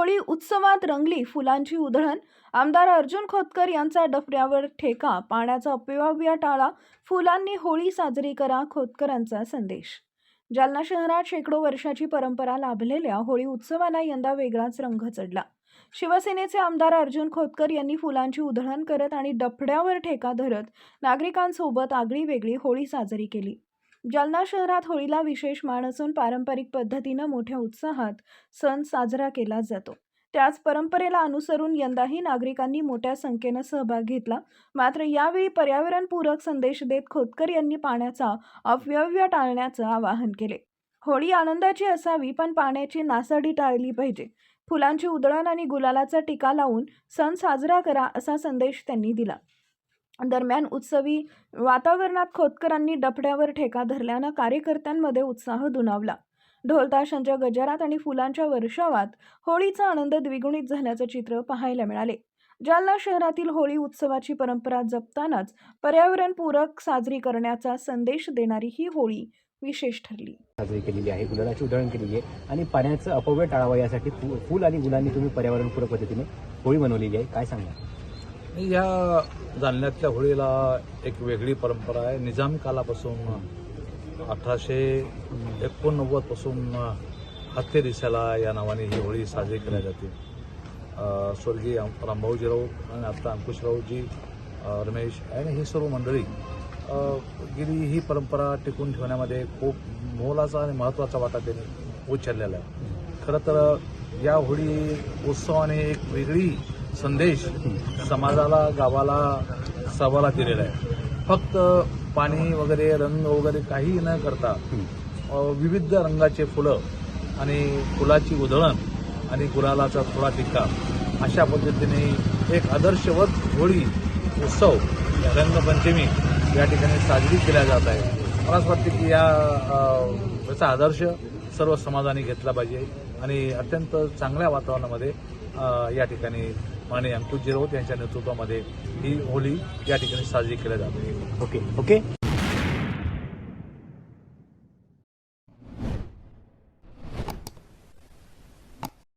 होळी उत्सवात रंगली फुलांची उधळण. आमदार अर्जुन खोतकर यांचा डफड्यावर ठेका. पाण्याचा अपव्यय टाळा, फुलांनी होळी साजरी करा, खोतकरांचा संदेश. जालना शहरात शेकडो वर्षाची परंपरा लाभलेल्या होळी उत्सवाला यंदा वेगळाच रंग चढला. शिवसेनेचे आमदार अर्जुन खोतकर यांनी फुलांची उधळण करत आणि डफड्यावर ठेका धरत नागरिकांसोबत आगळीवेगळी होळी साजरी केली. जालना शहरात होळीला विशेष मान असून पारंपरिक पद्धतीनं मोठ्या उत्साहात सण साजरा केला जातो. त्याच परंपरेला अनुसरून यंदाही नागरिकांनी मोठ्या संख्येनं सहभाग घेतला. मात्र यावेळी पर्यावरणपूरक संदेश देत खोतकर यांनी पाण्याचा अपव्यय टाळण्याचं आवाहन केले. होळी आनंदाची असावी, पण पाण्याची नासाडी टाळली पाहिजे. फुलांची उधळण आणि गुलालाचा टिका लावून सण साजरा करा, असा संदेश त्यांनी दिला. दरम्यान उत्सवी वातावरणात खोतकरांनी डफड्यावर ठेका धरल्यानं कार्यकर्त्यांमध्ये उत्साह दुणावला. ढोलताशांच्या गजरात आणि फुलांच्या वर्षावात होळीचा आनंद द्विगुणित झाल्याचं चित्र पाहायला मिळाले. जालना शहरातील होळी उत्सवाची परंपरा जपतानाच पर्यावरणपूरक साजरी करण्याचा संदेश देणारी ही होळी विशेष ठरली. साजरी केलेली आहे, गुलालाची उधळण केलेली आहे आणि पाण्याचं अपव्यय टाळावा यासाठी फूल आणि गुलांनी तुम्ही पर्यावरणपूरक पद्धतीने होळी बनवलेली आहे. काय सांगणार? या जालन्यातल्या होळीला एक वेगळी परंपरा आहे. निजामी कालापासून 1889 पासून हत्ते दिसाला या नावाने ही होळी साजरी केली जाते. स्वर्गीय रामभाऊजी राऊत आणि आता अंकुशरावजी, रमेश आणि ही सर्व मंडळी गेली ही परंपरा टिकून ठेवण्यामध्ये खूप मोलाचा आणि महत्त्वाचा वाटा त्यांनी उचललेला आहे. खरं तर या होळी उत्सवाने एक वेगळी संदेश समाजाला, गावाला, सर्वाला दिलेला आहे. फक्त पाणी वगैरे, रंग वगैरे काही न करता विविध रंगाचे फुलं आणि फुलाची उधळण आणि गुलालाचा थोडा टिक्का अशा पद्धतीने एक आदर्शवत होळी उत्सव रंगपंचमी या ठिकाणी साजरी केल्या जात आहे. मला असं वाटतं की याचा आदर्श सर्व समाजाने घेतला पाहिजे आणि अत्यंत चांगल्या वातावरणामध्ये या ठिकाणी माननीय अंकुशजी राऊत यांच्या नेतृत्वामध्ये ही होळी या ठिकाणी साजरी केली जाते. ओके.